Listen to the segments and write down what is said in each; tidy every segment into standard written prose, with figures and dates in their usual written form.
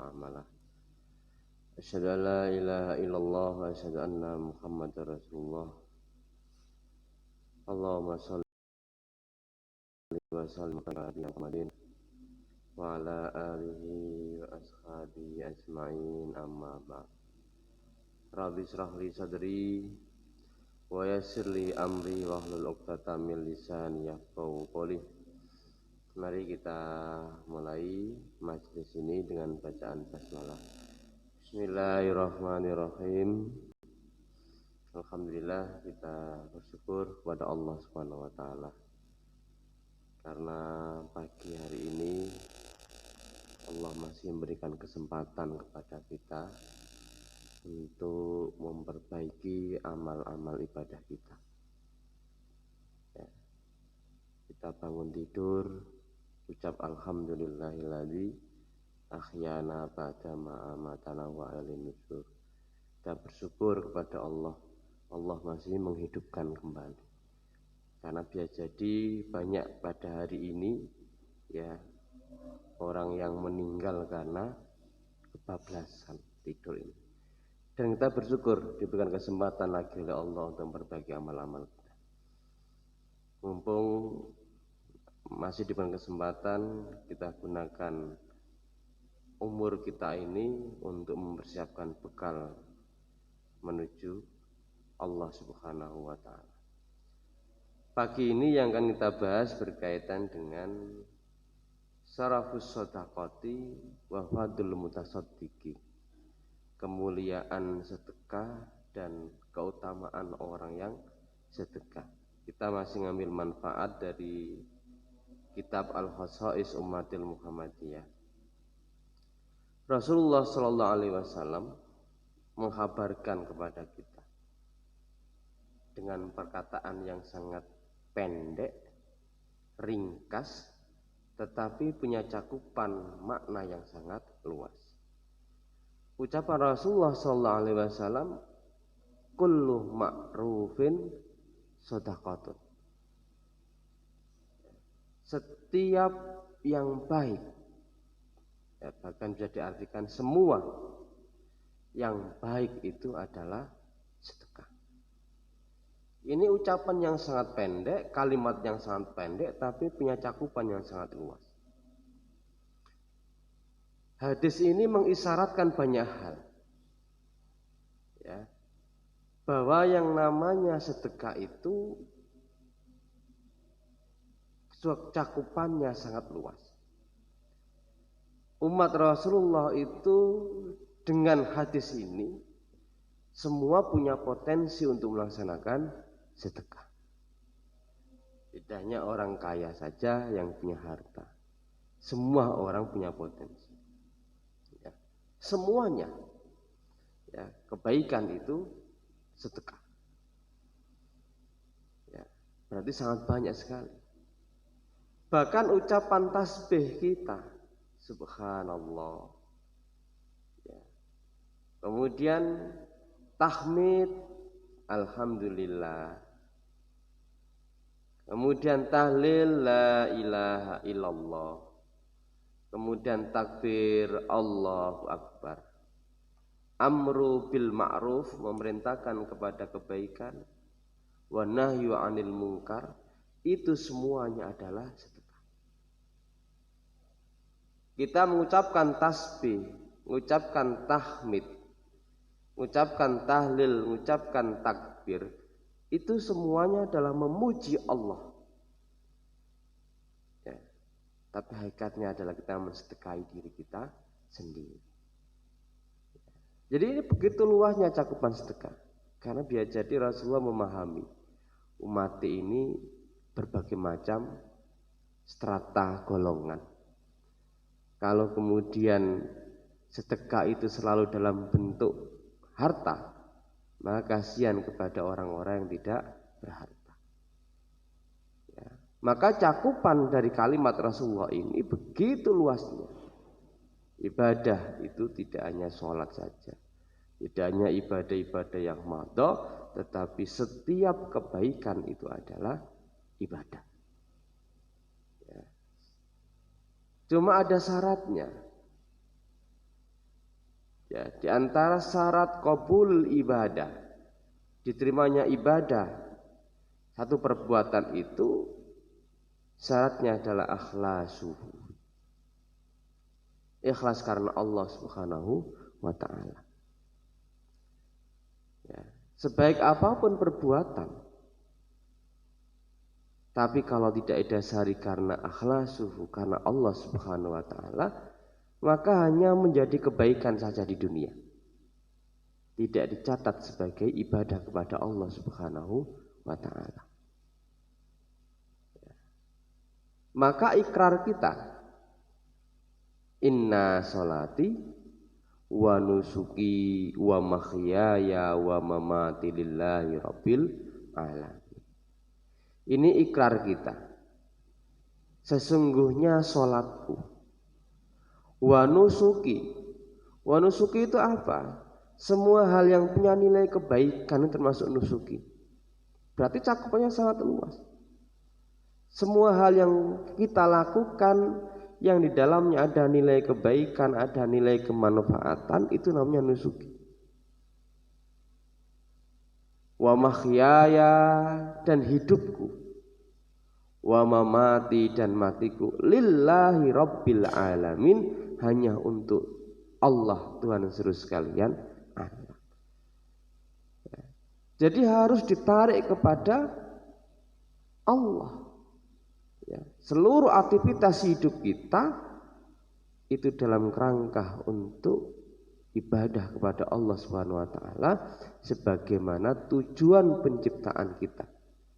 أعماله أشهد أن لا إله إلا الله وأشهد أن محمدا رسول الله اللهم صل وسلم على محمد وعلى آله وأصحابه أجمعين أما بعد Rabbi shrah li sadri wa yassir li amri wahlul 'uqdatam min lisani yafqahu qawli. Mari kita mulai majelis ini dengan bacaan basmalah. Bismillahirrahmanirrahim. Alhamdulillah, kita bersyukur kepada Allah Subhanahu wa taala karena pagi hari ini Allah masih memberikan kesempatan kepada kita untuk memperbaiki amal-amal ibadah kita. Ya. Kita bangun tidur, ucap alhamdulillahilladzi ahyana ba'da ma amatana wa ilaihin nusyur. Kita bersyukur kepada Allah. Allah masih menghidupkan kembali. Karena biasa jadi banyak pada hari ini ya orang yang meninggal karena kebablasan tidur ini. Dan kita bersyukur diberikan kesempatan lagi oleh Allah untuk memperbaiki amal-amal kita. Mumpung masih diberikan kesempatan, kita gunakan umur kita ini untuk mempersiapkan bekal menuju Allah Subhanahu wa taala. Pagi ini yang akan kita bahas berkaitan dengan syarafus shadaqati wa fadlul mutasaddiqi. Kemuliaan sedekah dan keutamaan orang yang sedekah. Kita masih ngambil manfaat dari kitab Al-Khasa'is Ummatil Muhammadiyah. Rasulullah sallallahu alaihi wasallam menghabarkan kepada kita dengan perkataan yang sangat pendek, ringkas, tetapi punya cakupan makna yang sangat luas. Ucapan Rasulullah sallallahu alaihi wasallam, kullu ma'rufin shadaqatun. Setiap yang baik, ya, bahkan bisa diartikan semua yang baik itu adalah sedekah. Ini ucapan yang sangat pendek, kalimat yang sangat pendek, tapi punya cakupan yang sangat luas. Hadis ini mengisyaratkan banyak hal, ya, bahwa yang namanya sedekah itu cakupannya sangat luas. Umat Rasulullah itu dengan hadis ini semua punya potensi untuk melaksanakan sedekah. Tidak hanya orang kaya saja yang punya harta, semua orang punya potensi. Semuanya ya, kebaikan itu sedekah ya, berarti sangat banyak sekali. Bahkan ucapan tasbih kita subhanallah ya. Kemudian tahmid alhamdulillah, kemudian tahlil la ilaha illallah, kemudian takbir Allahu Akbar, amru bil ma'ruf, memerintahkan kepada kebaikan, wa nahyu 'anil munkar, itu semuanya adalah sedekah. Kita mengucapkan tasbih, mengucapkan tahmid, mengucapkan tahlil, mengucapkan takbir, itu semuanya adalah memuji Allah. Tapi hakikatnya adalah kita mensedekahi diri kita sendiri. Jadi ini begitu luasnya cakupan sedekah. Karena biar jadi Rasulullah memahami umat ini berbagai macam strata golongan. Kalau kemudian sedekah itu selalu dalam bentuk harta, maka kasihan kepada orang-orang yang tidak berharta. Maka cakupan dari kalimat Rasulullah ini begitu luasnya. Ibadah itu tidak hanya sholat saja, tidak hanya ibadah-ibadah yang madha, tetapi setiap kebaikan itu adalah ibadah ya. Cuma ada syaratnya. Ya, di antara syarat qabul ibadah, diterimanya ibadah, satu perbuatan itu syaratnya adalah akhlasuhu. Ikhlas karena Allah Subhanahu wa ta'ala. Ya, sebaik apapun perbuatan, tapi kalau tidak didasari karena akhlasuhu, karena Allah Subhanahu wa ta'ala, maka hanya menjadi kebaikan saja di dunia. Tidak dicatat sebagai ibadah kepada Allah Subhanahu wa ta'ala. Maka ikrar kita, inna sholati wa nusuki wa mahyaya wa mamati lillahi rabbil alamin. Ini ikrar kita. Sesungguhnya sholatku. Wa nusuki. Wa nusuki itu apa? Semua hal yang punya nilai kebaikan termasuk nusuki. Berarti cakupannya sangat luas. Semua hal yang kita lakukan yang di dalamnya ada nilai kebaikan, ada nilai kemanfaatan, itu namanya nusuki. Wa mahyaya, dan hidupku, wa mamati, dan matiku, lillahi rabbil alamin, hanya untuk Allah Tuhan seluruh sekalian. Jadi harus ditarik kepada Allah. Ya, seluruh aktivitas hidup kita itu dalam kerangka untuk ibadah kepada Allah Subhanahu wa taala sebagaimana tujuan penciptaan kita.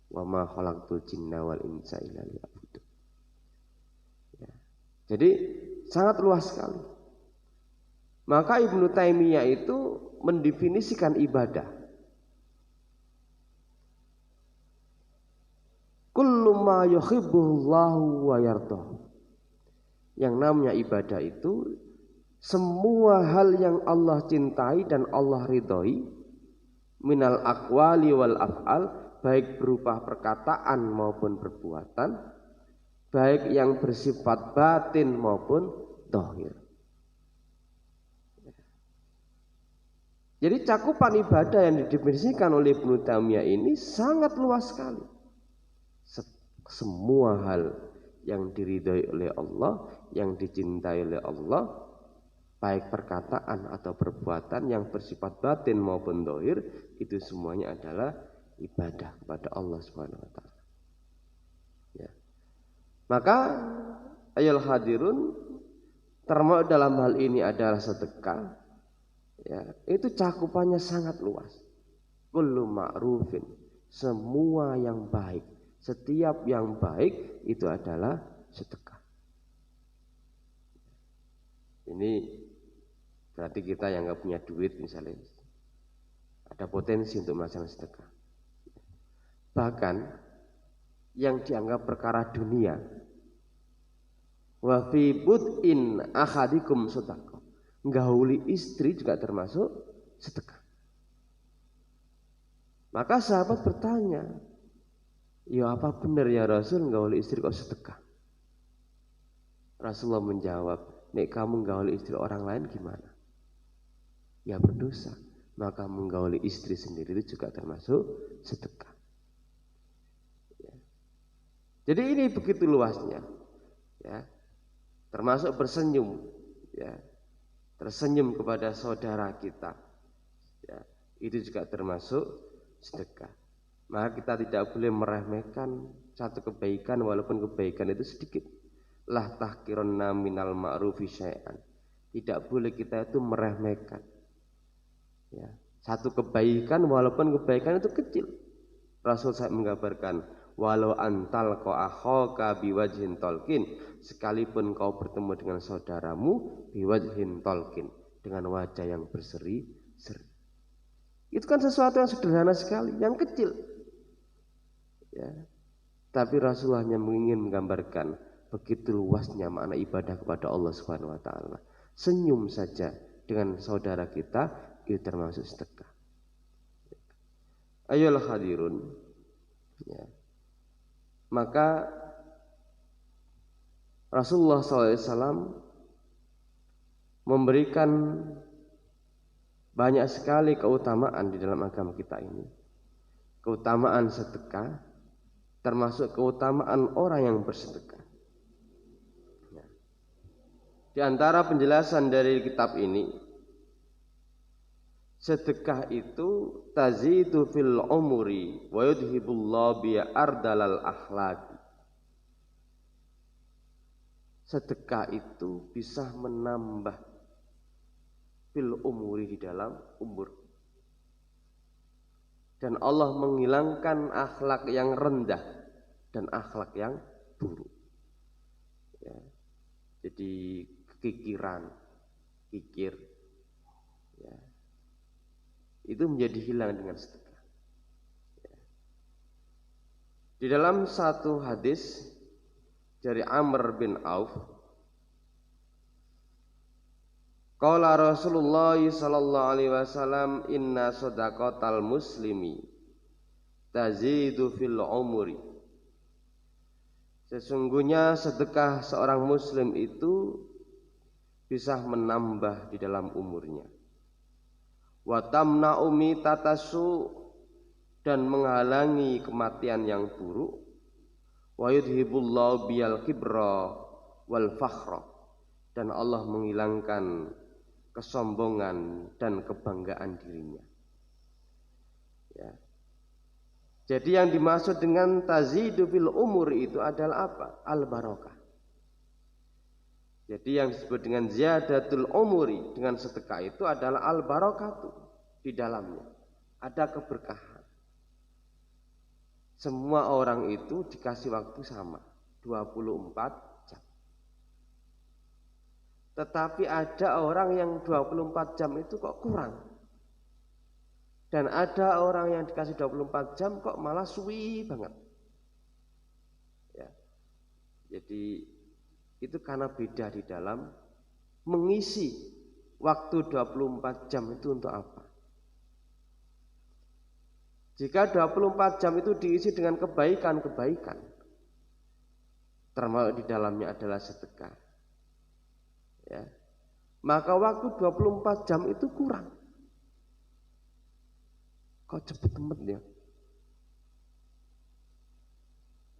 Wa ma khalaqtul jinna wal insa illa liya'budun. Ya. Jadi sangat luas sekali. Maka Ibnu Taimiyah itu mendefinisikan ibadah. Kullu ma yuhibbullahu wa yardah. Yang namanya ibadah itu semua hal yang Allah cintai dan Allah ridhoi, minal aqwali wal af'al, baik berupa perkataan maupun perbuatan, baik yang bersifat batin maupun zahir. Jadi cakupan ibadah yang didefinisikan oleh Ibnu Taimiyah ini sangat luas sekali. Semua hal yang diridhai oleh Allah, yang dicintai oleh Allah, baik perkataan atau perbuatan yang bersifat batin maupun zahir, itu semuanya adalah ibadah kepada Allah Subhanahu wa taala. Ya. Maka ayol hadirun, termasuk dalam hal ini adalah sedekah. Ya, itu cakupannya sangat luas. Kullu ma'rufin, semua yang baik. Setiap yang baik itu adalah sedekah. Ini berarti kita yang nggak punya duit misalnya, ada potensi untuk melaksanakan sedekah. Bahkan yang dianggap perkara dunia, wa fi bud'in ahadikum sedekah, nggauli istri juga termasuk sedekah. Maka sahabat bertanya, ya apa benar ya Rasul nggauli istri kok sedekah? Rasulullah menjawab, nek kamu nggauli istri orang lain gimana? Ya berdosa. Maka menggauli istri sendiri itu juga termasuk sedekah. Ya. Jadi ini begitu luasnya. Ya. Termasuk bersenyum. Ya. Tersenyum kepada saudara kita. Ya. Itu juga termasuk sedekah. Maka kita tidak boleh meremehkan satu kebaikan walaupun kebaikan itu sedikit. La tahqirunna minal ma'rufi syai'an. Tidak boleh kita itu meremehkan. Ya, satu kebaikan walaupun kebaikan itu kecil. Rasul saya menggambarkan, walau antal ko akhaka biwajhin tolkin, sekalipun kau bertemu dengan saudaramu biwajhin tolkin, dengan wajah yang berseri-seri. Itu kan sesuatu yang sederhana sekali, yang kecil. Ya. Tapi Rasulullah hanya ingin menggambarkan begitu luasnya makna ibadah kepada Allah Subhanahu wa taala. Senyum saja dengan saudara kita itu termasuk sedekah. Ayolah hadirun. Ya. Maka Rasulullah SAW memberikan Banyak sekali keutamaan di dalam agama kita ini. Keutamaan sedekah, termasuk keutamaan orang yang bersedekah. Di antara penjelasan dari kitab ini, sedekah itu tazidu fil umuri wa yudhibullahu bi ardalal akhlaq. Sedekah itu bisa menambah fil umuri, di dalam umur. Dan Allah menghilangkan akhlak yang rendah dan akhlak yang buruk. Ya. Jadi kekikiran, kikir, ya, itu menjadi hilang dengan sedekah. Ya. Di dalam satu hadis dari Amr bin Auf, qala Rasulullah sallallahu alaihi wasallam, inna shadaqatal muslimi tazidu fil umri. Sesungguhnya sedekah seorang muslim itu bisa menambah di dalam umurnya. Wa tamna'u mitatasu, dan menghalangi kematian yang buruk. Wa yudhibullahu biyal kibra wal fakhra, dan Allah menghilangkan kesombongan dan kebanggaan dirinya. Ya. Jadi yang dimaksud dengan tazidu fil umur itu adalah apa? Al-barakah. Jadi yang disebut dengan ziyadatul umuri, dengan sedekah itu adalah al-barakatu, di dalamnya ada keberkahan. Semua orang itu dikasih waktu sama, 24 jam. Tetapi ada orang yang 24 jam itu kok kurang. Dan ada orang yang dikasih 24 jam kok malah suwi banget. Ya. Jadi itu karena beda di dalam mengisi waktu 24 jam itu untuk apa. Jika 24 jam itu diisi dengan kebaikan-kebaikan, termasuk di dalamnya adalah sedekah, ya, maka waktu 24 jam itu kurang. Kok cepet temet ya?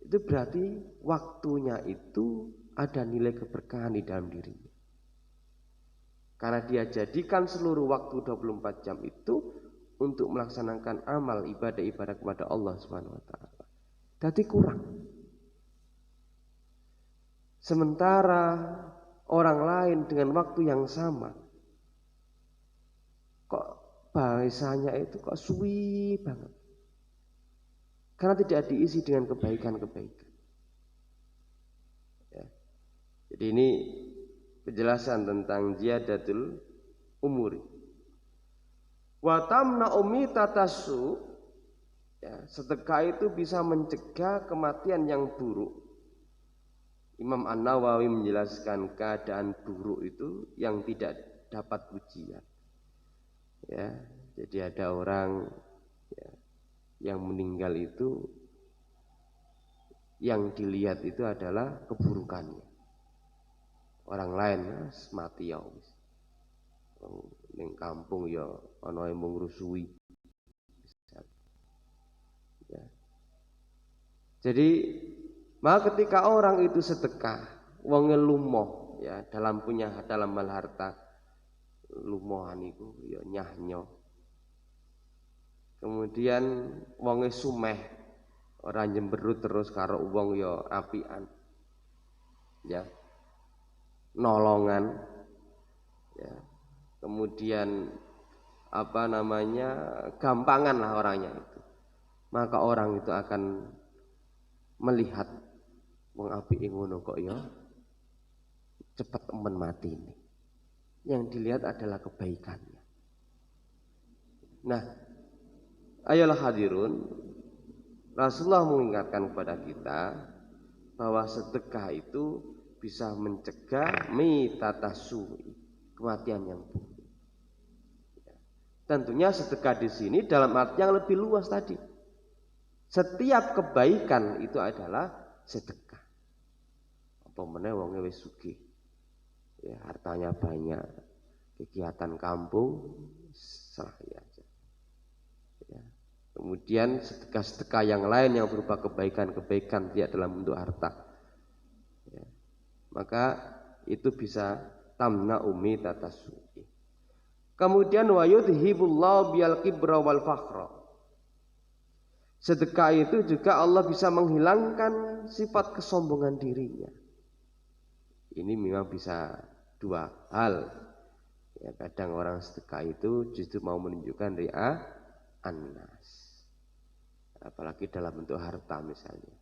Itu berarti waktunya itu ada nilai keberkahan di dalam dirinya. Karena dia jadikan seluruh waktu 24 jam itu untuk melaksanakan amal ibadah-ibadah kepada Allah Subhanahu wa taala. Jadi kurang. Sementara orang lain dengan waktu yang sama kok bahasanya itu kok suwi banget. Karena tidak diisi dengan kebaikan-kebaikan. Ya. Jadi ini penjelasan tentang ziyadatul umuri. Wa tamna'u mitatasu, ya, sedekah itu bisa mencegah kematian yang buruk. Imam An-Nawawi menjelaskan keadaan buruk itu yang tidak dapat pujian. Ya, jadi ada orang, ya, yang meninggal itu yang dilihat itu adalah keburukannya. Orang lain mati ya wis. Ning kampung ya ana yang ngrusui. Ya. Jadi maka ketika orang itu sedekah, wong lumoh, ya, dalam hal harta, lumohan itu ya nyahnyo. Kemudian wonge sumeh, ora jemberut terus karo wong ya apian. Ya. Nolongan. Ya. Kemudian gampangan lah orangnya itu. Maka orang itu akan melihat wong apike ngono kok ya cepat emen mati ini. Yang dilihat adalah kebaikannya. Nah, ayolah hadirun, Rasulullah mengingatkan kepada kita bahwa sedekah itu bisa mencegah mitatasu'i, kematian yang buruk. Tentunya sedekah di sini dalam arti yang lebih luas tadi. Setiap kebaikan itu adalah sedekah. Apa meneh wonge wis sugih. Ya, hartanya banyak, kegiatan kampung serahkan aja. Ya. Kemudian sedekah-sedekah yang lain yang berupa kebaikan-kebaikan tidak dalam bentuk harta, ya, maka itu bisa tamna umi tatasu'i. Kemudian wa yudhibullahu bil kibra wal fakhra. Sedekah itu juga Allah bisa menghilangkan sifat kesombongan dirinya. Ini memang bisa dua hal. Ya, kadang orang sedekah itu justru mau menunjukkan ri'a annas. Apalagi dalam bentuk harta misalnya.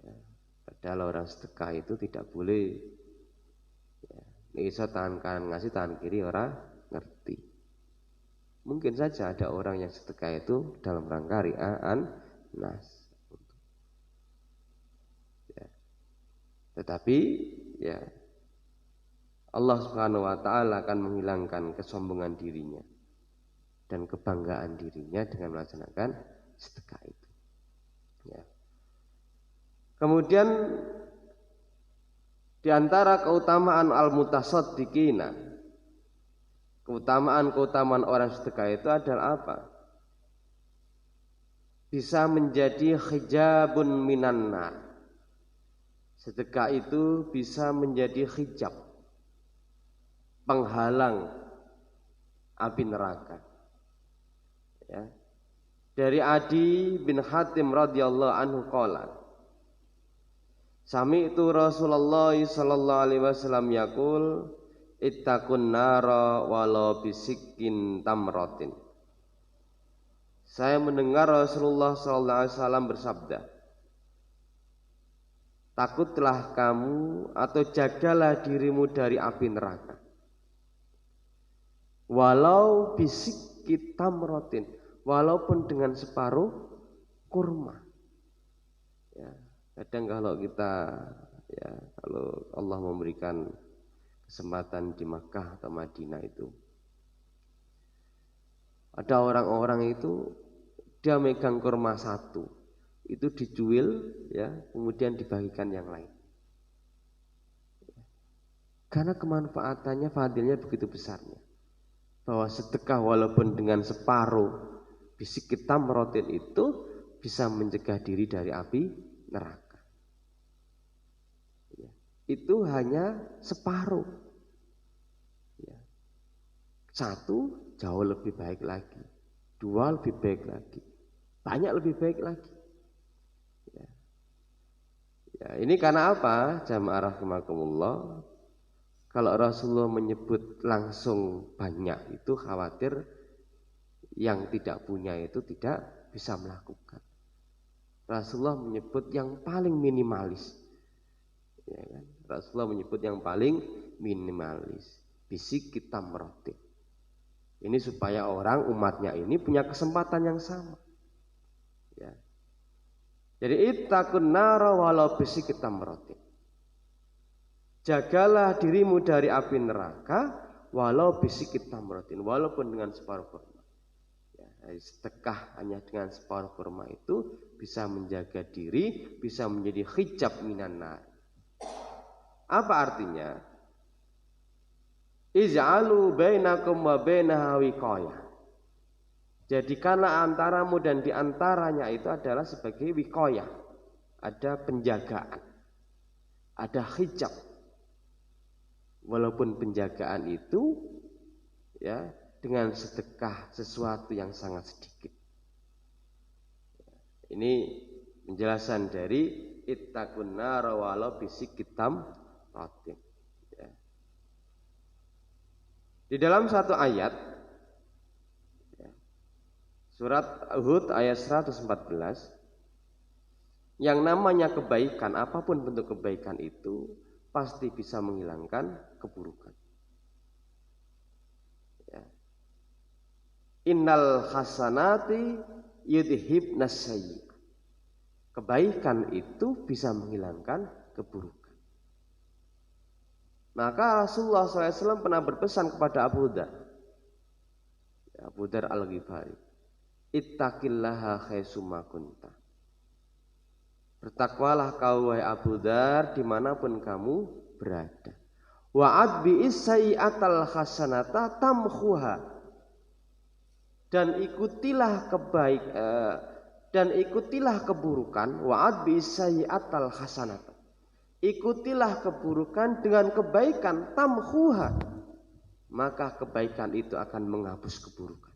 Ya, padahal orang sedekah itu tidak boleh. Ya, bisa tangan kanan ngasih, tangan kiri orang ngerti. Mungkin saja ada orang yang sedekah itu dalam rangka ria'an nas. Ya. Tetapi ya Allah Subhanahu wa taala akan menghilangkan kesombongan dirinya dan kebanggaan dirinya dengan melaksanakan sedekah itu. Ya. Kemudian di antara keutamaan al-mutasaddiqina, keutamaan orang sedekah itu adalah apa? Bisa menjadi hijabun minan nar. Sedekah itu bisa menjadi hijab, penghalang api neraka. Ya. Dari Adi bin Hatim radhiyallahu anhu qala, sami'tu Rasulullah sallallahu alaihi wasallam yaqul, ittaqun nara walau bisikin tamratin. Saya mendengar Rasulullah sallallahu alaihi wasallam bersabda, takutlah kamu atau jagalah dirimu dari api neraka, walau bisikit tamratin, walaupun dengan separuh kurma. Ya, kadang kalau kita, ya, kalau Allah memberikan kesempatan di Makkah atau Madinah itu, ada orang-orang itu dia megang kurma satu, itu dicuil, ya, kemudian dibagikan yang lain. Karena kemanfaatannya, fadilnya begitu besarnya, bahwa sedekah walaupun dengan separuh bisikit tamratin itu bisa mencegah diri dari api neraka. Itu hanya separuh. Ya. Satu jauh lebih baik lagi, dua lebih baik lagi, banyak lebih baik lagi. Ya. Ya, ini karena apa? Jamaah rahimakumullah. Kalau Rasulullah menyebut langsung banyak, itu khawatir yang tidak punya itu tidak bisa melakukan. Rasulullah menyebut yang paling minimalis. Ya kan? Rasulullah menyebut yang paling minimalis, bisikit tamratin. Ini supaya orang umatnya ini punya kesempatan yang sama. Ya. Jadi ittaqun nara walau bisikit tamratin. Jagalah dirimu dari api neraka walau bisikit tamratin, walaupun dengan separuh kurma. Ya, sedekah hanya dengan separuh kurma itu bisa menjaga diri, bisa menjadi hijab minan nar. Apa artinya? Ij'alu bainakum wa bainaha wiqayah. Jadikanlah antaramu dan di antaranya itu adalah sebagai wiqayah. Ada penjagaan, ada hijab. Walaupun penjagaan itu, ya, dengan sedekah sesuatu yang sangat sedikit. Ini penjelasan dari ittaqun nar walau bisikit tamratin. Ya. Di dalam satu ayat, ya, surat Hud ayat 114, yang namanya kebaikan, apapun bentuk kebaikan itu pasti bisa menghilangkan keburukan. Ya. Innal hasanati yudhibnas sayyi'at. Kebaikan itu bisa menghilangkan keburukan. Maka Rasulullah SAW pernah berpesan kepada Abu Dar, Abu Dar Al-Ghifari, ittaqillaha haitsuma kunta. Bertakwalah kau wahai Abu Dar dimanapun kamu berada. Wa'ad bi'is sayyi'atal hasanata tamkhuha. dan ikutilah keburukan, wa'ad bisayyi'atal hasanata. Ikutilah keburukan dengan kebaikan, tamhuha, maka kebaikan itu akan menghapus keburukan.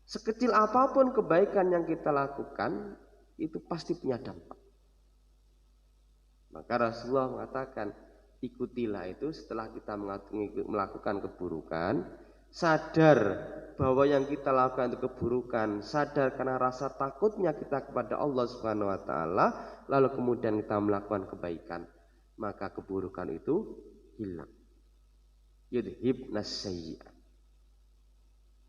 Sekecil apapun kebaikan yang kita lakukan, itu pasti punya dampak. Maka Rasulullah mengatakan, ikutilah itu setelah kita melakukan keburukan, sadar bahwa yang kita lakukan itu keburukan, sadar karena rasa takutnya kita kepada Allah Subhanahu wa taala, lalu kemudian kita melakukan kebaikan, maka keburukan itu hilang. Yudhibnas sayyi'at.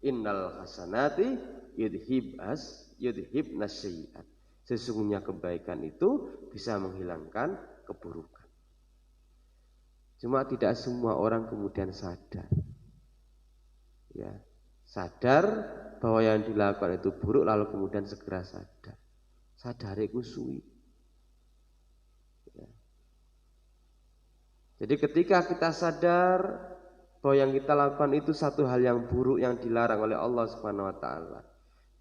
Innal hasanati yudhibnas sayyi'at. Sesungguhnya kebaikan itu bisa menghilangkan keburukan. Cuma tidak semua orang kemudian sadar. Ya, sadar bahwa yang dilakukan itu buruk lalu kemudian segera sadar. Sadare ku suwi. Ya. Jadi ketika kita sadar bahwa yang kita lakukan itu satu hal yang buruk yang dilarang oleh Allah Subhanahu wa taala,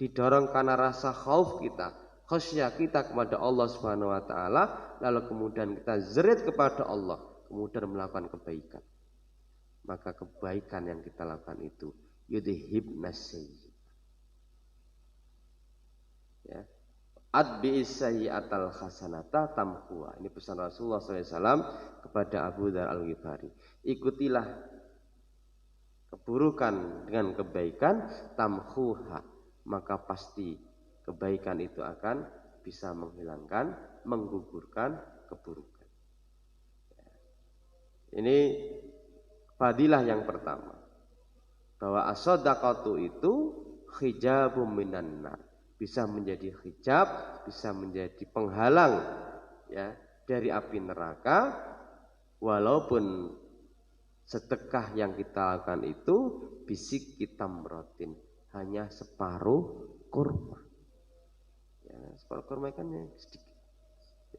didorong karena rasa khauf kita, khasyah kita kepada Allah Subhanahu wa taala, lalu kemudian kita zerit kepada Allah, kemudian melakukan kebaikan. Maka kebaikan yang kita lakukan itu yudhibnas sayyi'at. Ya. Adbi'is sayyi'atal hasanata tamhuha. Ini pesan Rasulullah SAW kepada Abu Dzar Al-Ghifari. Ikutilah keburukan dengan kebaikan, tamhuha, maka pasti kebaikan itu akan bisa menghilangkan, menggugurkan keburukan. Ini fadilah yang pertama, bahwa as-shadaqatu itu hijabum minan nar, bisa menjadi hijab, bisa menjadi penghalang ya dari api neraka, walaupun sedekah yang kita lakukan itu bisik tamratin, hanya separuh kurma. Ya, separuh kurma kan ya sedikit.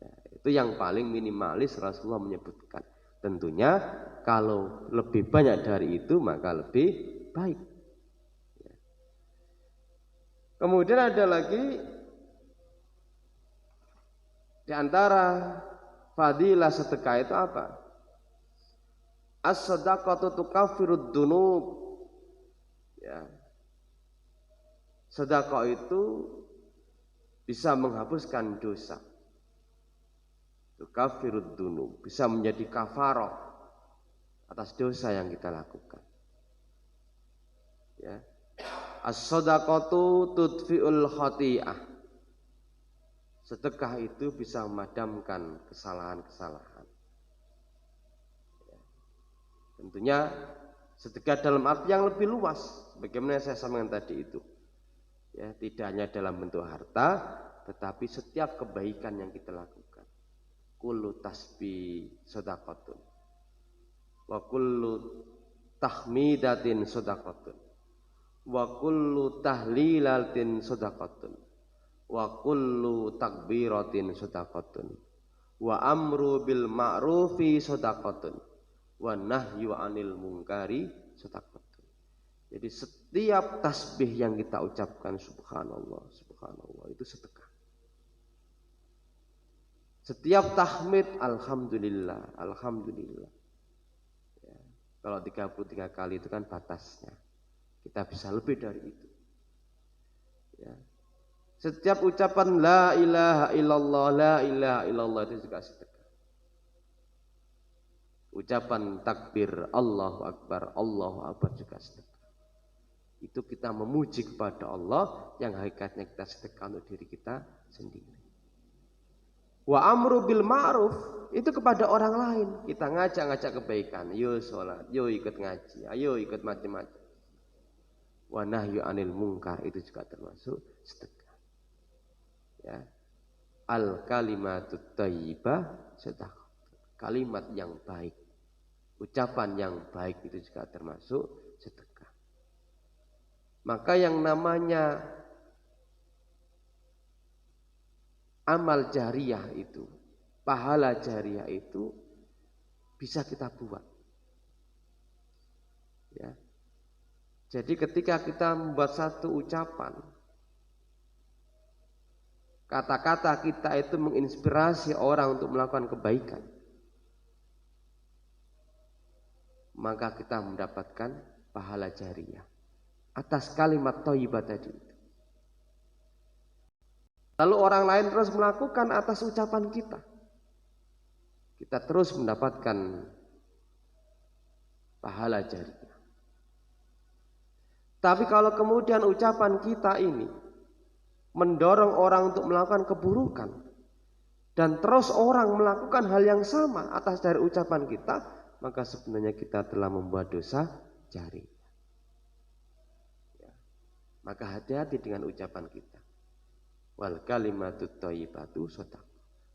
Ya, itu yang paling minimalis Rasulullah menyebutkan. Tentunya kalau lebih banyak dari itu maka lebih baik. Ya. Kemudian ada lagi di antara fadilah sedekah itu apa? As-shadaqatu tukaffirud dzunub. Ya. Sedekah itu bisa menghapuskan dosa. Tukaffirud dzunub, bisa menjadi kafarah atas dosa yang kita lakukan. Ya. As-shadaqatu tudfi'ul khati'ah. Sedekah itu bisa memadamkan kesalahan-kesalahan. Tentunya sedekah dalam arti yang lebih luas, bagaimana saya sampaikan tadi itu. Ya, tidak hanya dalam bentuk harta, tetapi setiap kebaikan yang kita lakukan. Kullu tasbih shadaqatun. Wa kullu tahmidatin shadaqatun. Wa kullu tahlilatin shadaqatun. Wa kullu takbiratin shadaqatun. Wa amru bil ma'rufi shadaqatun. Wa nahyu 'anil munkari shadaqatun. Jadi setiap tasbih yang kita ucapkan subhanallah, subhanallah itu sedekah. Setiap tahmid alhamdulillah, alhamdulillah. Ya, kalau 33 kali itu kan batasnya. Kita bisa lebih dari itu. Ya. Setiap ucapan la ilaha illallah, la ilaha illallah itu juga sedekah. Ucapan takbir Allahu Akbar juga sedekah. Itu kita memuji kepada Allah yang hakikatnya kita sedekah untuk diri kita sendiri. Wa amru bil ma'ruf itu kepada orang lain. Kita ngajak kebaikan. Yo sholat, yo ikut ngaji, ayo ikut macam-macam. Wa nahyu 'anil munkar itu juga termasuk sedekah. Ya. Al kalimatut thayyibah sedekah. Kalimat yang baik, ucapan yang baik itu juga termasuk sedekah. Maka yang namanya amal jariyah itu, pahala jariyah itu bisa kita buat. Ya. Jadi ketika kita membuat satu ucapan, kata-kata kita itu menginspirasi orang untuk melakukan kebaikan, maka kita mendapatkan pahala jariyah atas kalimat thayyibah tadi. Lalu orang lain terus melakukan atas ucapan kita, kita terus mendapatkan pahala jariyah. Tapi kalau kemudian ucapan kita ini mendorong orang untuk melakukan keburukan, dan terus orang melakukan hal yang sama atas dari ucapan kita, maka sebenarnya kita telah membuat dosa jariyah. Ya. Maka hati-hati dengan ucapan kita. Wal kalimatut thayyibatu shadaqah.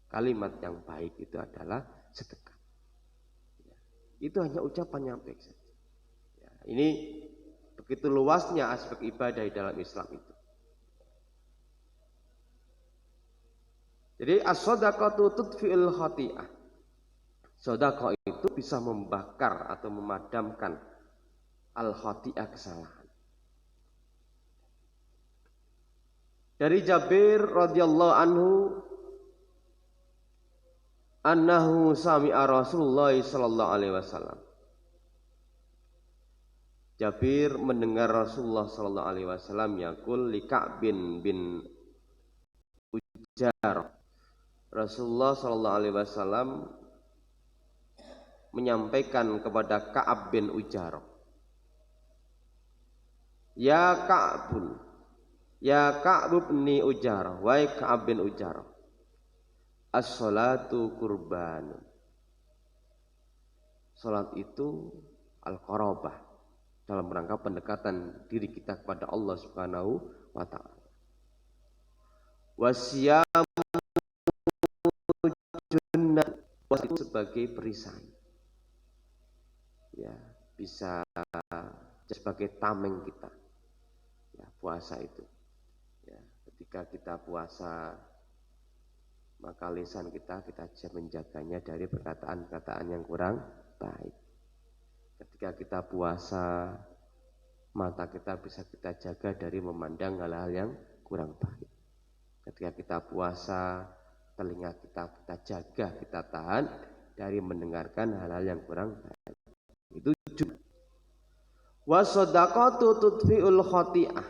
Kalimat yang baik itu adalah sedekah. Ya. Itu hanya ucapan yang baik saja. Ya. Ini begitu luasnya aspek ibadah di dalam Islam itu. Jadi as-shadaqatu tudfi'ul khati'ah. Sedekah itu bisa membakar atau memadamkan al-khati'ah, kesalahan. Dari Jabir radhiyallahu anhu annahu sami'a Rasulullah sallallahu alaihi wasallam. Jabir mendengar Rasulullah sallallahu alaihi wasallam yaqul li Ka'b bin Ujar. Rasulullah sallallahu alaihi wasallam menyampaikan kepada Ka'ab bin Ujar, ya Ka'bun, ya Ka'b bin Ujar, wahai Ka'ab bin Ujar, as-salatu qurbanun. Salat itu al-qarabah, dalam rangka pendekatan diri kita kepada Allah Subhanahu wa taala. Wasyamu junnah, puasa itu sebagai perisai. Ya, bisa sebagai tameng kita. Ya, puasa itu. Ya, ketika kita puasa, maka lisan kita bisa menjaganya dari perkataan-perkataan yang kurang baik. Ketika kita puasa, mata kita bisa kita jaga dari memandang hal-hal yang kurang baik. Ketika kita puasa, telinga kita jaga, kita tahan dari mendengarkan hal-hal yang kurang baik. Itu juga. Wasadaqatu tudfi'ul khati'ah.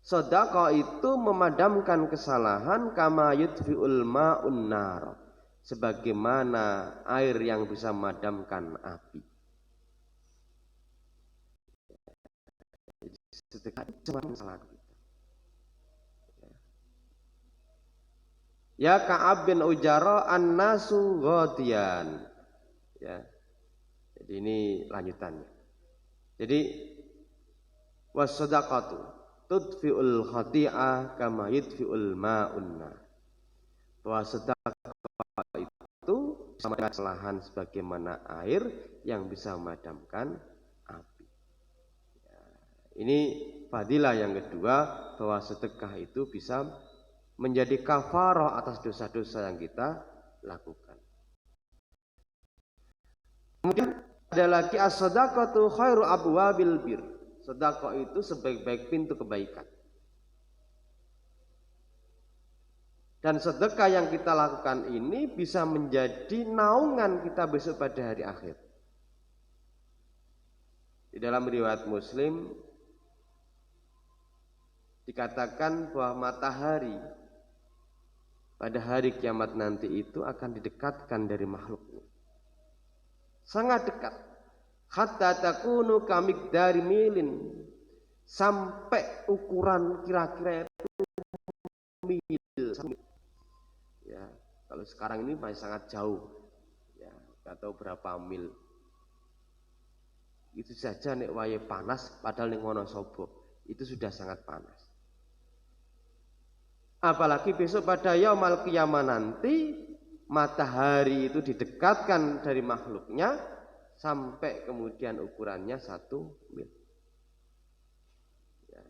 Sedekah itu memadamkan kesalahan kama yudfi'ul ma'un nar, sebagaimana air yang bisa memadamkan api. Sedekah itu kesalahan kita. Ya Ka'ab bin Ujara an-nasu ghadiyan. Ya. Jadi ini lanjutannya. Jadi was-shadaqatu tudfi'ul khati'ah kama yudfi'ul ma'un nar. Bahwa sedekah itu sama kesalahan sebagaimana air yang bisa memadamkan api. Ya. Ini fadilah yang kedua, bahwa sedekah itu bisa menjadi kafarah atas dosa-dosa yang kita lakukan. Kemudian ada lagi as-shadaqatu khairu abwabil bir. Sedekah itu sebaik-baik pintu kebaikan. Dan sedekah yang kita lakukan ini bisa menjadi naungan kita besok pada hari akhir. Di dalam riwayat Muslim dikatakan bahwa matahari pada hari kiamat nanti itu akan didekatkan dari makhluknya. Sangat dekat. Hatta takunu kamikdari milin. Sampai ukuran kira-kira itu mil. Ya, kalau sekarang ini masih sangat jauh. Ya, enggak tahu berapa mil. Itu saja nek wae panas padahal ning Wonosobo itu sudah sangat panas. Apalagi besok pada yaumul qiyamah nanti matahari itu didekatkan dari makhluknya sampai kemudian ukurannya 1 mil. Ya.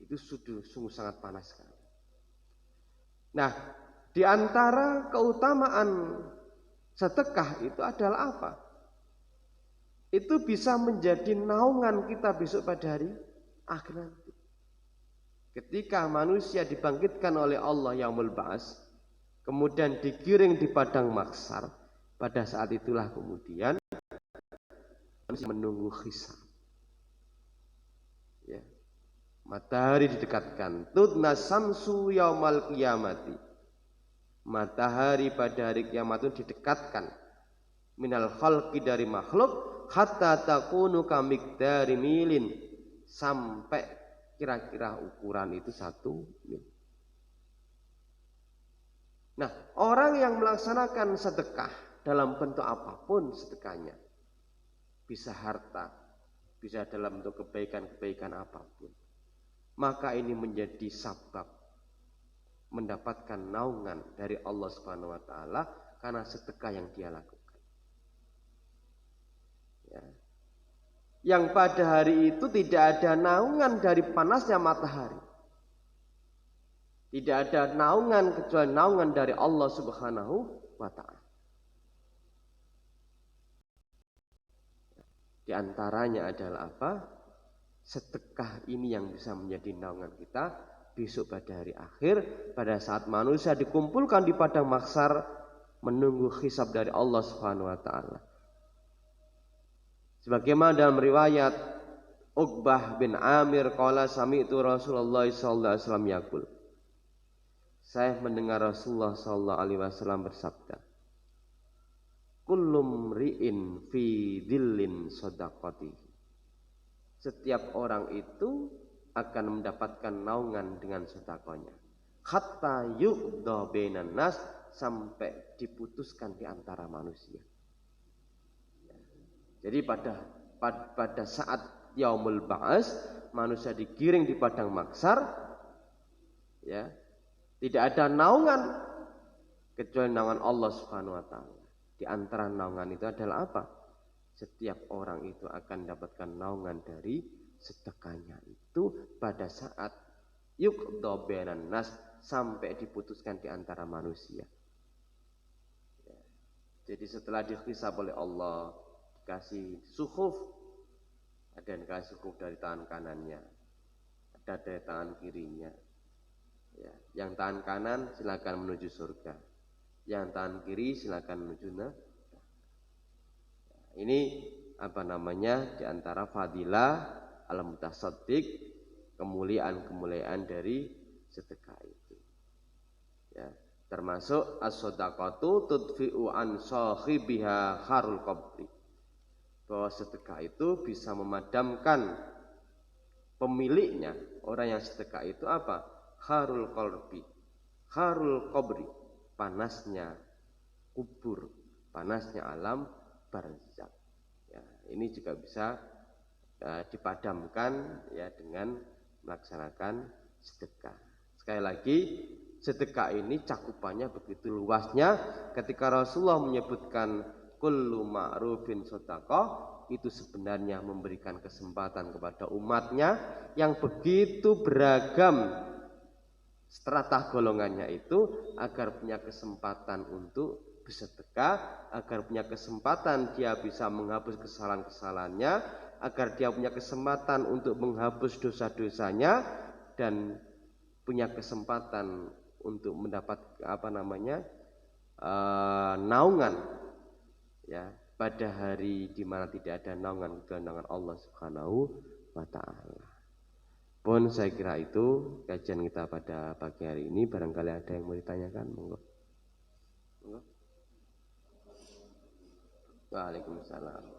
Itu sungguh sangat panas sekali. Nah, di antara keutamaan sedekah itu adalah apa? itu bisa menjadi naungan kita besok pada hari akhir nanti. Ketika manusia dibangkitkan oleh Allah yaumul ba'ats, kemudian digiring di padang mahsyar, pada saat itulah kemudian manusia menunggu hisab. Ya. Matahari didekatkan, tudna samsu yaumal qiyamati. Matahari pada hari kiamat itu didekatkan minal khalqi dari makhluk hatta takunu kamikdari milin, sampai kira-kira ukuran itu 1 mil. Nah, orang yang melaksanakan sedekah dalam bentuk apapun sedekahnya, bisa harta, bisa dalam bentuk kebaikan-kebaikan apapun, maka ini menjadi sabab mendapatkan naungan dari Allah Subhanahu wa taala karena sedekah yang dia lakukan. Ya. Yang pada hari itu tidak ada naungan dari panasnya matahari. Tidak ada naungan kecuali naungan dari Allah Subhanahu wa taala. Di antaranya adalah apa? Sedekah ini yang bisa menjadi naungan kita besok pada hari akhir, pada saat manusia dikumpulkan di padang mahsyar menunggu hisab dari Allah Subhanahu wa taala. Sebagaimana dalam riwayat Uqbah bin Amir qala sami'tu Rasulullah sallallahu alaihi wasallam yaqul. Saya mendengar Rasulullah sallallahu alaihi wasallam bersabda, "Kullum ri'in fi dhillin shadaqatihi." Setiap orang itu akan mendapatkan naungan dengan sedekahnya. Hatta yuqda bainan nas, sampai diputuskan di antara manusia. Jadi pada saat yaumul ba'ats, manusia digiring di padang mahsyar, ya, tidak ada naungan kecuali naungan Allah Subhanahu wa taala. Di antara naungan itu adalah apa? Setiap orang itu akan mendapatkan naungan dari sedekahnya itu pada saat yuqda bainan nas, sampai diputuskan di antara manusia. Ya. Jadi setelah dihisab oleh Allah, dikasih suhuf, ada yang dikasih suhuf dari tangan kanannya, ada dari tangan kirinya. Ya, yang tangan kanan silakan menuju surga, yang tangan kiri silakan menuju neraka. Ini apa namanya? Di antara fadilah al-mutasaddiq, kemuliaan-kemuliaan dari sedekah itu. Ya, termasuk as-shadaqatu tudfi'u an sahibiha kharul qabri. Bahwa sedekah itu bisa memadamkan pemiliknya. Orang yang sedekah itu apa? Kharul qalbi, kharul qabri, panasnya kubur, panasnya alam barzakh. Ya, ini juga bisa dipadamkan ya dengan melaksanakan sedekah. Sekali lagi, sedekah ini cakupannya begitu luasnya. Ketika Rasulullah menyebutkan kullu ma'rufin shadaqah, itu sebenarnya memberikan kesempatan kepada umatnya yang begitu beragam strata golongannya itu, agar punya kesempatan untuk bersedekah, agar punya kesempatan dia bisa menghapus kesalahan-kesalahannya, agar dia punya kesempatan untuk menghapus dosa-dosanya, dan punya kesempatan untuk mendapat naungan ya pada hari di mana tidak ada naungan kecuali naungan Allah Subhanahu wa taala. Pun saya kira itu kajian kita pada pagi hari ini. Barangkali ada yang mau ditanyakan, monggo. Monggo. Waalaikumsalam.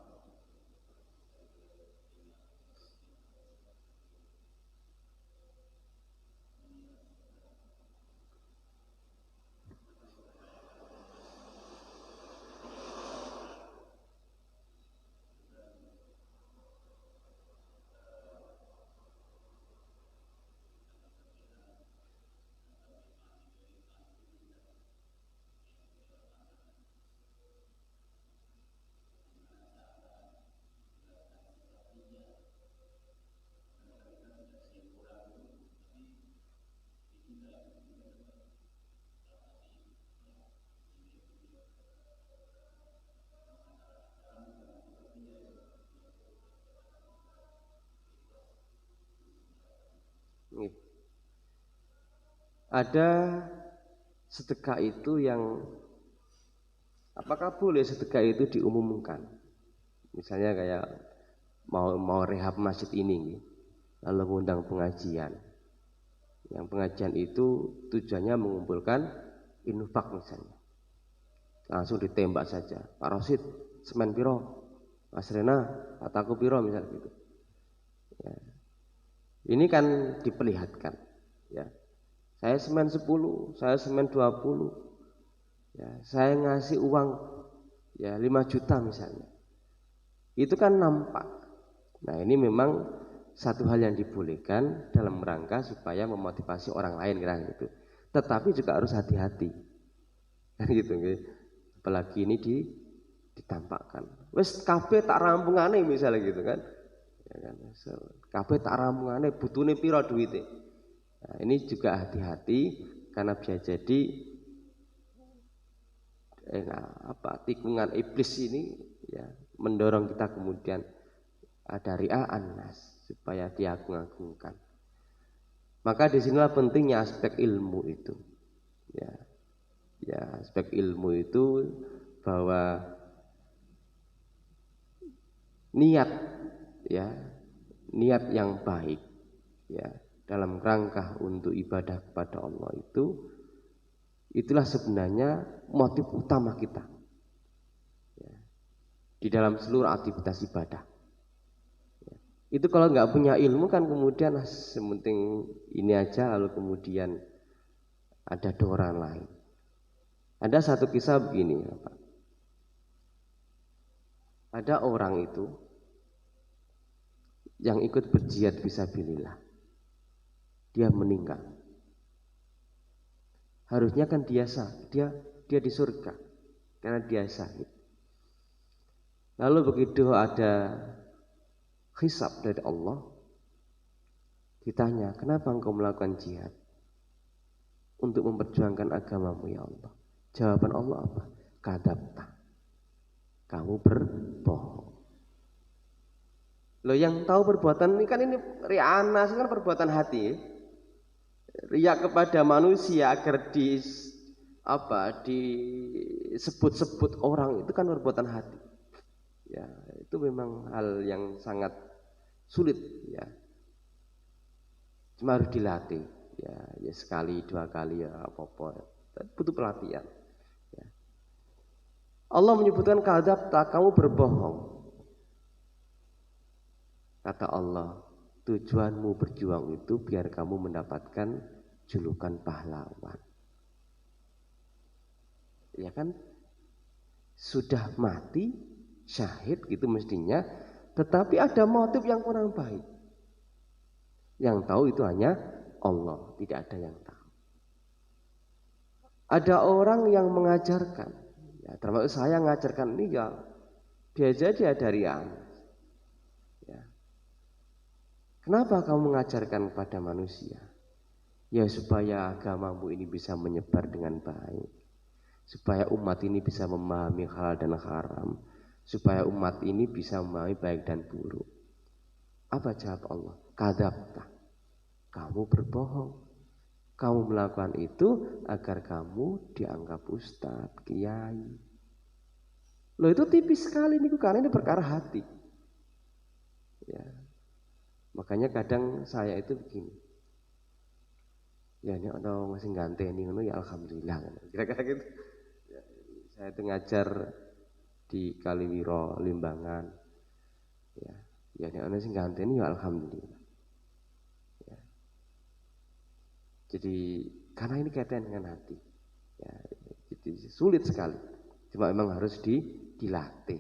Ada sedekah itu yang apakah boleh sedekah itu diumumkan? Misalnya kayak mau rehab masjid ini, lalu mengundang pengajian. Yang pengajian itu tujuannya mengumpulkan infak misalnya. Langsung ditembak saja. Pak Rosid, semen piro? Mas Rena, kataku piro misalnya gitu. Ya. Ini kan diperlihatkan. Ya. Saya semen 10, saya semen 20. Ya, saya ngasih uang ya 5 juta misalnya. Itu kan nampak. Nah, ini memang satu hal yang dibolehkan dalam rangka supaya memotivasi orang lain kira gitu. Tetapi juga harus hati-hati. Kan gitu nggih. Apalagi ini ditampakkan. Wis kabeh tak rampungane misalnya gitu kan. Ya kan. Kabeh tak rampungane butune piro duwite. Nah, ini juga hati-hati karena bisa jadi tikungan iblis ini ya mendorong kita kemudian ada ria'an nas supaya diagung-agungkan. Maka disinilah pentingnya aspek ilmu itu. Ya aspek ilmu itu bahwa niat yang baik ya dalam rangka untuk ibadah kepada Allah itulah sebenarnya motif utama kita ya, di dalam seluruh aktivitas ibadah ya. Itu kalau nggak punya ilmu kan kemudian sementing ini aja lalu kemudian ada dorongan lain. Ada satu kisah begini ya Pak. Ada orang itu yang ikut berjihad fisabilillah. Dia meninggal. Harusnya kan dia di surga karena dia syahid. Lalu begitu ada hisab dari Allah, ditanya, kenapa engkau melakukan jihad? Untuk memperjuangkan agamamu ya Allah. Jawaban Allah apa? Kadzabta. Kamu berbohong. Loh yang tahu perbuatan ini kan ini ri'ana, kan perbuatan hati. Riya kepada manusia agar disebut-sebut orang itu kan perbuatan hati. Ya, itu memang hal yang sangat sulit ya. Cuma harus dilatih. Ya sekali, 2 kali ya apa-apa. Butuh pelatihan. Ya. Allah menyebutkan kadzabta, kamu berbohong. Kata Allah, tujuanmu berjuang itu biar kamu mendapatkan julukan pahlawan. Ya kan? Sudah mati, syahid gitu mestinya, tetapi ada motif yang kurang baik. Yang tahu itu hanya Allah, tidak ada yang tahu. Ada orang yang mengajarkan, ya, termasuk saya mengajarkan ini ya, biasa dia dari anak. Ya. Kenapa kamu mengajarkan kepada manusia? Ya supaya agamamu ini bisa menyebar dengan baik. Supaya umat ini bisa memahami halal dan haram. Supaya umat ini bisa memahami baik dan buruk. Apa jawab Allah? Kadzabta. Kamu berbohong. Kamu melakukan itu agar kamu dianggap ustadz, kiai. Loh itu tipis sekali nih, karena ini perkara hati. Ya. Makanya kadang saya itu begini. Ya ini orang masih ganteni ngono ya alhamdulillah. Kira-kira gitu. Ya, saya itu ngajar di Kaliwiro Limbangan. Ya ini orang sing ganteni ya alhamdulillah. Ya. Jadi karena ini kaitan dengan hati. Ya, jadi sulit sekali. Cuma memang harus dilatih.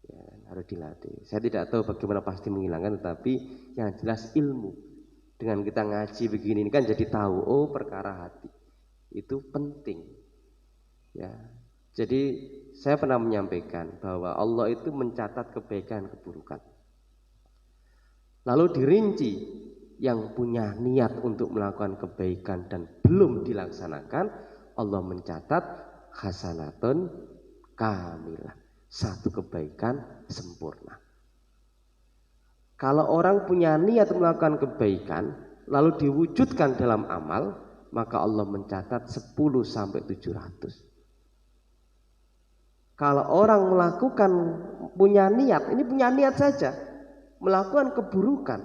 Ya, harus dilatih. Saya tidak tahu bagaimana pasti menghilangkan, tetapi yang jelas ilmu. Dengan kita ngaji begini ini kan jadi tahu, oh perkara hati itu penting. Ya, jadi saya pernah menyampaikan bahwa Allah itu mencatat kebaikan keburukan. Lalu dirinci yang punya niat untuk melakukan kebaikan dan belum dilaksanakan, Allah mencatat hasanatun kamilah. Satu kebaikan sempurna. Kalau orang punya niat melakukan kebaikan, lalu diwujudkan dalam amal, maka Allah mencatat 10 sampai 700. Kalau orang melakukan punya niat, ini punya niat saja, melakukan keburukan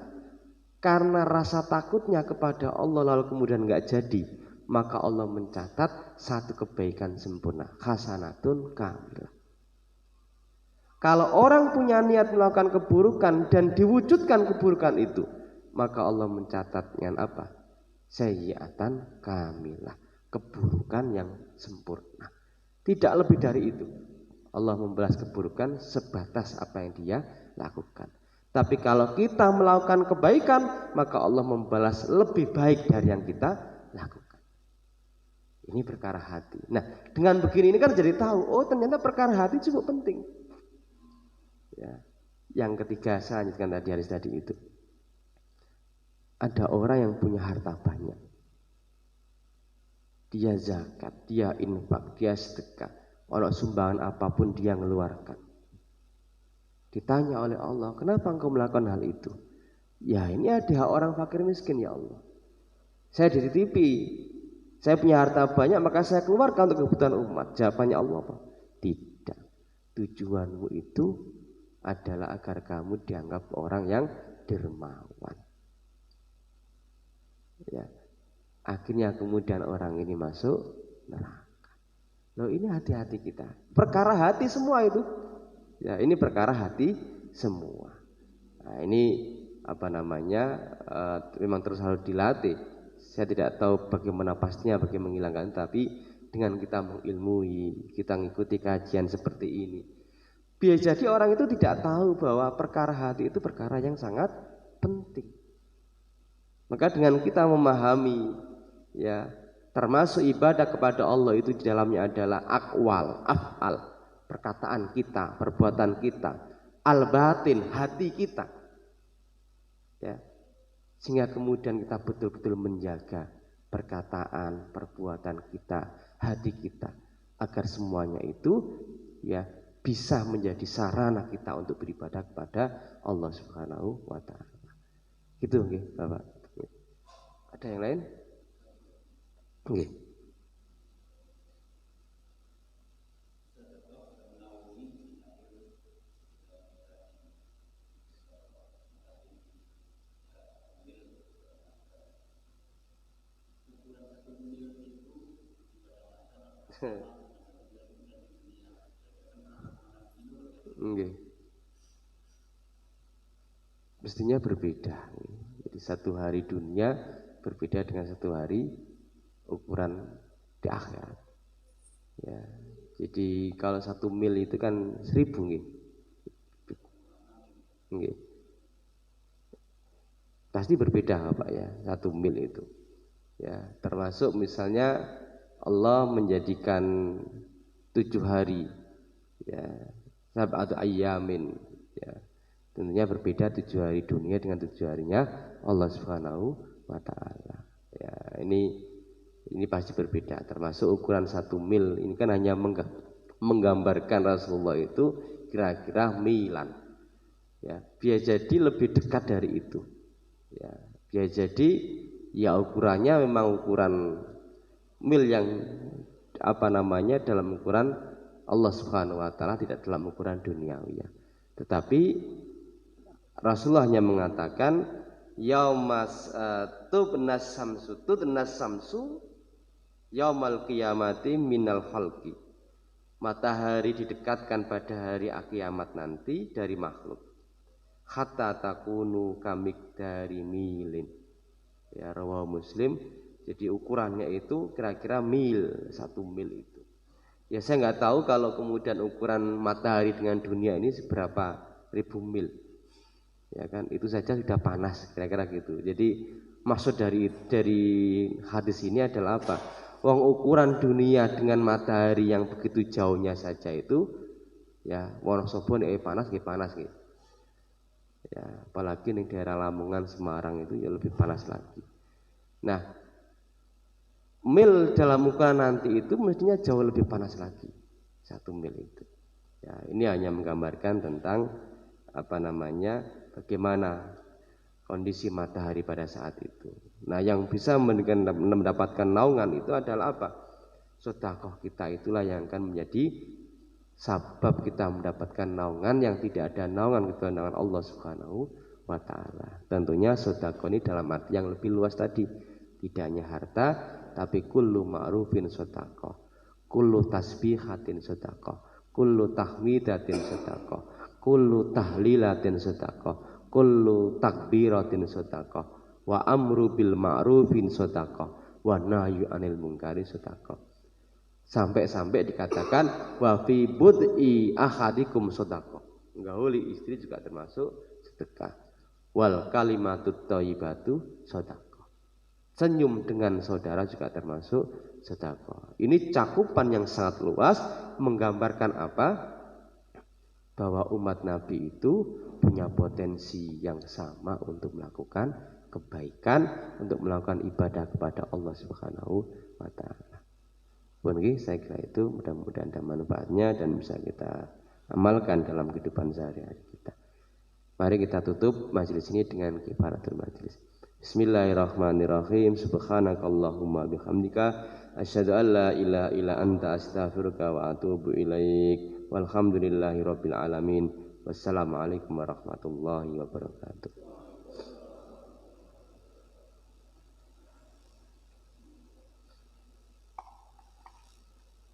karena rasa takutnya kepada Allah lalu kemudian nggak jadi, maka Allah mencatat satu kebaikan sempurna, hasanatun kamilah. Kalau orang punya niat melakukan keburukan dan diwujudkan keburukan itu, maka Allah mencatat dengan apa? Sayyi'atan kamilah, keburukan yang sempurna. Tidak lebih dari itu. Allah membalas keburukan sebatas apa yang dia lakukan. Tapi kalau kita melakukan kebaikan, maka Allah membalas lebih baik dari yang kita lakukan. Ini perkara hati. Nah, dengan begini ini kan jadi tahu, oh ternyata perkara hati cukup penting. Ya. Yang ketiga, saya lanjutkan tadi hadis tadi itu. Ada orang yang punya harta banyak. Dia zakat, dia infak, dia sedekah. Walau sumbangan apapun dia mengeluarkan. Ditanya oleh Allah, kenapa engkau melakukan hal itu? Ya ini ada orang fakir miskin ya Allah. Saya dititipi, saya punya harta banyak maka saya keluarkan untuk kebutuhan umat. Jawabannya Allah apa? Tidak. Tujuanmu itu adalah agar kamu dianggap orang yang dermawan. Ya. Akhirnya kemudian orang ini masuk neraka. Loh ini hati-hati kita. Perkara hati semua itu. Ya ini perkara hati semua. Nah ini apa namanya memang terus harus dilatih. Saya tidak tahu bagaimana pastinya bagi menghilangkan, tapi dengan kita mengilmui, kita mengikuti kajian seperti ini, biar jadi orang itu tidak tahu bahwa perkara hati itu perkara yang sangat penting. Maka dengan kita memahami, ya termasuk ibadah kepada Allah itu di dalamnya adalah akwal, af'al, perkataan kita, perbuatan kita, al-batin, hati kita. Ya. Sehingga kemudian kita betul-betul menjaga perkataan, perbuatan kita, hati kita, agar semuanya itu ya bisa menjadi sarana kita untuk beribadah kepada Allah Subhanahu wa taala. Gitu nggih, Bapak. Ada yang lain? Nggih. Nggih. Mestinya berbeda. Jadi satu hari dunia berbeda dengan satu hari ukuran di akhirat. Ya. Jadi kalau 1 mil itu kan 1000 nggih. Nggih. Pasti berbeda Pak ya, 1 mil itu. Ya, termasuk misalnya Allah menjadikan 7 hari ya, sab'atu ayyamin ya. Tentunya berbeda 7 hari dunia dengan 7 harinya Allah Subhanahu wa taala. Ya, ini pasti berbeda. Termasuk ukuran 1 mil ini kan hanya menggambarkan Rasulullah itu kira-kira milan. Ya, biar jadi lebih dekat dari itu. Ya, biar jadi ya ukurannya memang ukuran mil yang apa namanya dalam ukuran Allah Subhanahu wa taala, tidak dalam ukuran duniawi ya. Tetapi Rasulullah hanya mengatakan yaumas tubnas samsu yaumal qiyamati minal khalqi. Matahari didekatkan pada hari kiamat nanti dari makhluk. Hatta takunu kamik dari milin. Ya, rawahu Muslim. Jadi ukurannya itu kira-kira mil, 1 mil itu. Ya saya nggak tahu kalau kemudian ukuran matahari dengan dunia ini seberapa ribu mil. Ya kan, itu saja sudah panas kira-kira gitu. Jadi maksud dari hadis ini adalah apa? Wong ukuran dunia dengan matahari yang begitu jauhnya saja itu ya Wonosobo nek panas gitu. Ya, apalagi di daerah Lamongan, Semarang itu ya lebih panas lagi. Nah, mil dalam ukuran nanti itu mestinya jauh lebih panas lagi. 1 mil itu. Ya, ini hanya menggambarkan tentang apa namanya bagaimana kondisi matahari pada saat itu. Nah, yang bisa mendapatkan naungan itu adalah apa? Sedekah kita itulah yang akan menjadi sabab kita mendapatkan naungan yang tidak ada naungan kecuali naungan Allah Subhanahu wa taala. Tentunya sedekah ini dalam arti yang lebih luas tadi, tidak hanya harta, tapi kullu ma'rufin sedekah, kullu tasbihatin sedekah, kullu tahmidatin sedekah, kullu tahlilatin sedekah, kullu takbiratin sedekah, wa amru bil ma'rufin sedekah, wa nahyu anil munkari sedekah. Sampai-sampai dikatakan wa fi bud'i ahadikum sedekah. Gauli istri juga termasuk sedekah. Wal kalimatut thayyibatu sedekah. Senyum dengan saudara juga termasuk sedekah. Ini cakupan yang sangat luas, menggambarkan apa? Bahwa umat Nabi itu punya potensi yang sama untuk melakukan kebaikan, untuk melakukan ibadah kepada Allah Subhanahu wa taala. Saya kira itu mudah-mudahan ada manfaatnya dan bisa kita amalkan dalam kehidupan sehari-hari kita. Mari kita tutup majelis ini dengan kifaratul majelis. Bismillahirrahmanirrahim. Subhanakallahumma bihamdika asyhadu an la ilaha illa anta astaghfiruka wa atubu ilaik. Walhamdulillahirabbil alamin. Wassalamualaikum warahmatullahi wabarakatuh.